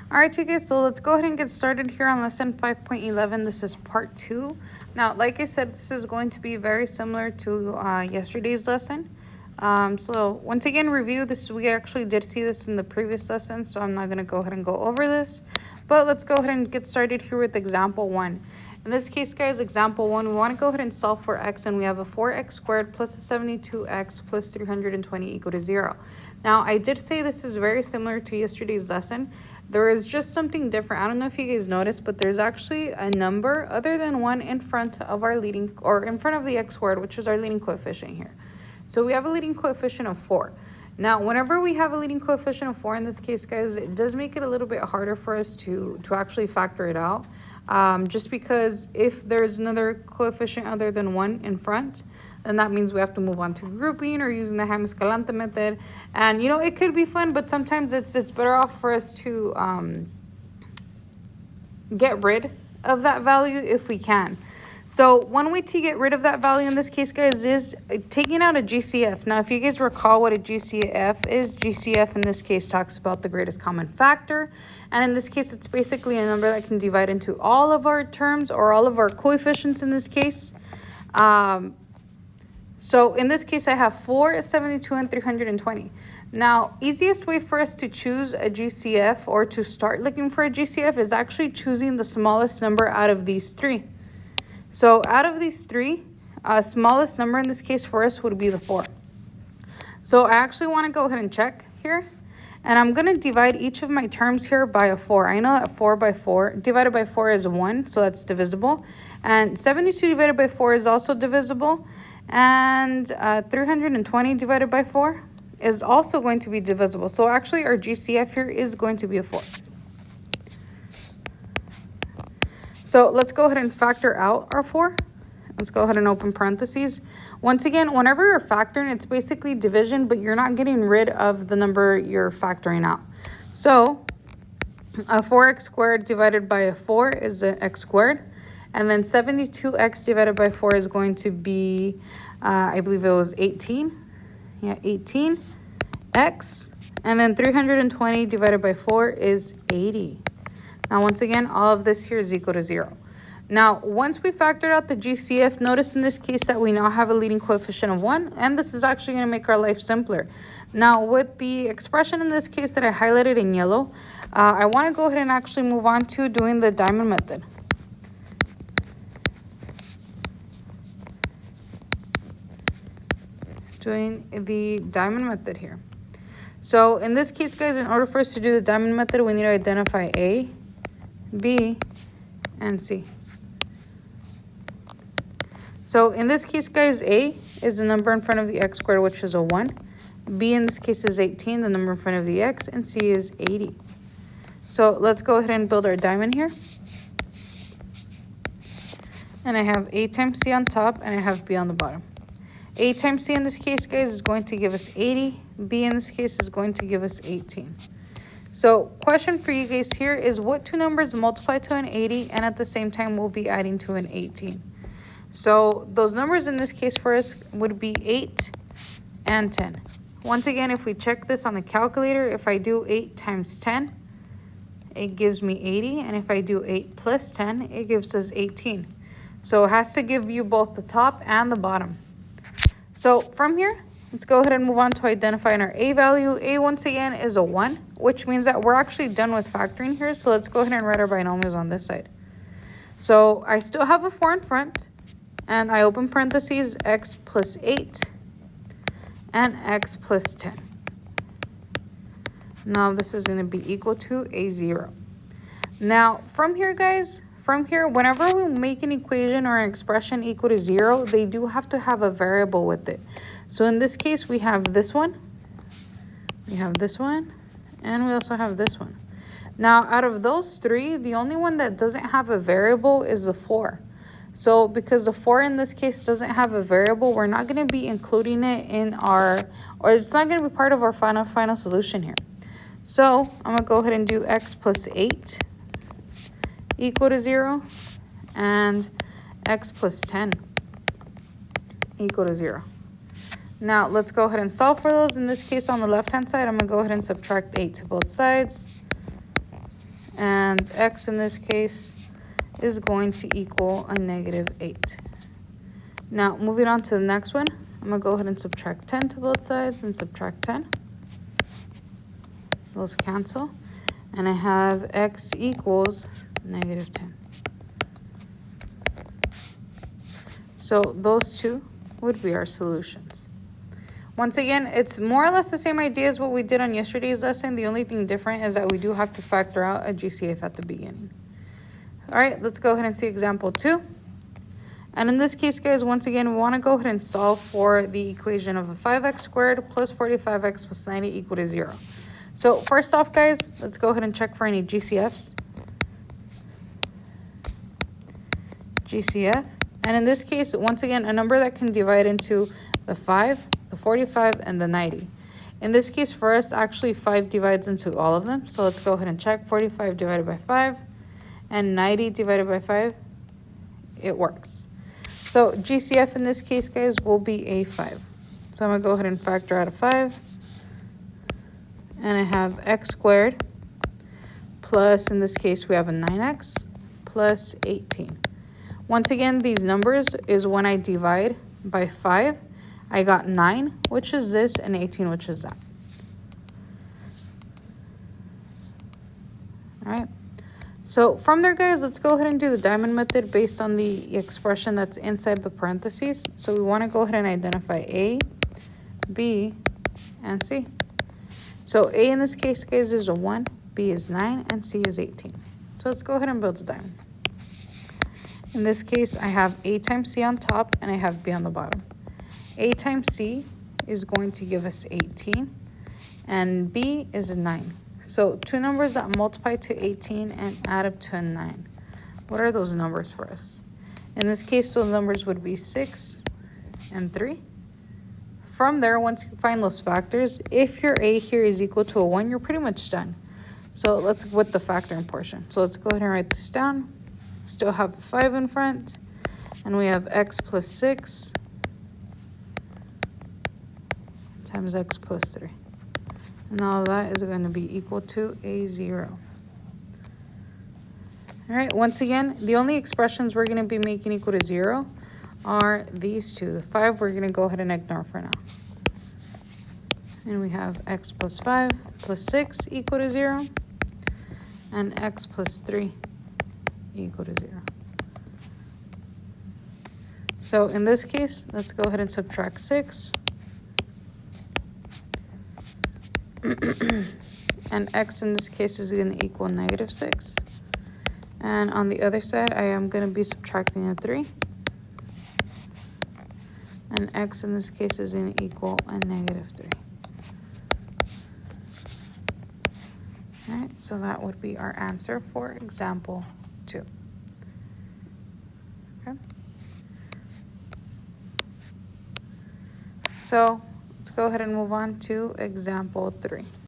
All right, you guys, so let's go ahead and get started here on lesson 5.11. This is part 2. Now, like I said, this is going to be very similar to yesterday's lesson. So once again, review this. We actually did see this in the previous lesson, so I'm not going to go ahead and go over this. But let's go ahead and get started here with example 1. In this case, guys, example 1, we want to go ahead and solve for x, and we have a 4x squared plus a 72x plus 320 equal to 0. Now, I did say this is very similar to yesterday's lesson. There is just something different. I don't know if you guys noticed, but there's actually a number other than 1 in front of our leading, or in front of the x squared, which is our leading coefficient here. So we have a leading coefficient of 4. Now, whenever we have a leading coefficient of 4 in this case, guys, it does make it a little bit harder for us to actually factor it out. Just because if there's another coefficient other than 1 in front, then that means we have to move on to grouping or using the Ham Escalante method. And, you know, it could be fun, but sometimes it's better off for us to get rid of that value if we can. So one way to get rid of that value in this case, guys, is taking out a GCF. Now, if you guys recall what a GCF is, GCF in this case talks about the greatest common factor. And in this case, it's basically a number that can divide into all of our terms or all of our coefficients in this case. So in this case, I have 4, 72, and 320. Now, easiest way for us to choose a GCF or to start looking for a GCF is actually choosing the smallest number out of these 3. So out of these 3, smallest number in this case for us would be the 4. So I actually want to go ahead and check here. And I'm going to divide each of my terms here by a 4. I know that 4 by 4 divided by 4 is 1, so that's divisible. And 72 divided by 4 is also divisible. And 320 divided by 4 is also going to be divisible. So actually our GCF here is going to be a 4. So let's go ahead and factor out our 4. Let's go ahead and open parentheses. Once again, whenever you're factoring, it's basically division, but you're not getting rid of the number you're factoring out. So a 4x squared divided by a 4 is an x squared. And then 72x divided by 4 is going to be, I believe it was 18. Yeah, 18x. And then 320 divided by 4 is 80. Now, once again, all of this here is equal to 0. Now, once we factored out the GCF, notice in this case that we now have a leading coefficient of 1. And this is actually going to make our life simpler. Now, with the expression in this case that I highlighted in yellow, I want to go ahead and actually move on to doing the diamond method. Doing the diamond method here. So in this case, guys, in order for us to do the diamond method, we need to identify A, B, and C. So in this case, guys, A is the number in front of the x squared, which is a 1. B in this case is 18, the number in front of the x, and C is 80. So let's go ahead and build our diamond here. And I have A times C on top, and I have B on the bottom. A times C in this case, guys, is going to give us 80. B in this case is going to give us 18. So question for you guys here is what two numbers multiply to an 80 and at the same time we'll be adding to an 18? So those numbers in this case for us would be 8 and 10. Once again, if we check this on the calculator, if I do 8 times 10, it gives me 80. And if I do 8 plus 10, it gives us 18. So it has to give you both the top and the bottom. So from here, let's go ahead and move on to identifying our A value. A, once again, is a 1, which means that we're actually done with factoring here. So let's go ahead and write our binomials on this side. So I still have a 4 in front, and I open parentheses, x plus 8 and x plus 10. Now this is going to be equal to a 0. Now from here, guys, whenever we make an equation or an expression equal to 0, they do have to have a variable with it. So in this case, we have this one, we have this one, and we also have this one. Now, out of those 3, the only one that doesn't have a variable is the 4. So because the 4 in this case doesn't have a variable, we're not going to be including it in our, or it's not going to be part of our final solution here. So I'm going to go ahead and do x plus 8 equal to 0 and x plus 10 equal to 0. Now let's go ahead and solve for those. In this case, on the left hand side, I'm going to go ahead and subtract 8 to both sides. And x in this case is going to equal a negative 8. Now, moving on to the next one, I'm going to go ahead and subtract 10 to both sides and subtract 10. Those cancel. And I have x equals negative 10. So those two would be our solutions. Once again, it's more or less the same idea as what we did on yesterday's lesson. The only thing different is that we do have to factor out a GCF at the beginning. All right, let's go ahead and see example 2. And in this case, guys, once again, we want to go ahead and solve for the equation of a 5x squared plus 45x plus 90 equal to 0. So first off, guys, let's go ahead and check for any GCFs. GCF. And in this case, once again, a number that can divide into the 5, the 45, and the 90. In this case, for us, actually 5 divides into all of them. So let's go ahead and check 45 divided by 5 and 90 divided by 5. It works. So GCF in this case, guys, will be a 5. So I'm going to go ahead and factor out a 5. And I have x squared plus, in this case, we have a 9x plus 18. Once again, these numbers is when I divide by 5. I got 9, which is this, and 18, which is that. All right. So from there, guys, let's go ahead and do the diamond method based on the expression that's inside the parentheses. So we want to go ahead and identify A, B, and C. So A in this case, guys, is a 1, B is 9, and C is 18. So let's go ahead and build a diamond. In this case, I have A times C on top, and I have B on the bottom. A times C is going to give us 18, and B is a 9. So two numbers that multiply to 18 and add up to a 9. What are those numbers for us? In this case, those numbers would be 6 and 3. From there, once you find those factors, if your A here is equal to a 1, you're pretty much done. So let's with the factoring portion. So let's go ahead and write this down. Still have a 5 in front, and we have x plus 6 times x plus 3. And all of that is going to be equal to a 0. All right, once again, the only expressions we're going to be making equal to 0 are these two. The 5 we're going to go ahead and ignore for now. And we have x plus 5 plus 6 equal to 0, and x plus 3 equal to 0. So in this case, let's go ahead and subtract 6. And x in this case is going to equal negative 6. And on the other side, I am going to be subtracting a 3. And x in this case is going to equal a negative 3. All right, so that would be our answer for example 2. Okay. So let's go ahead and move on to example 3.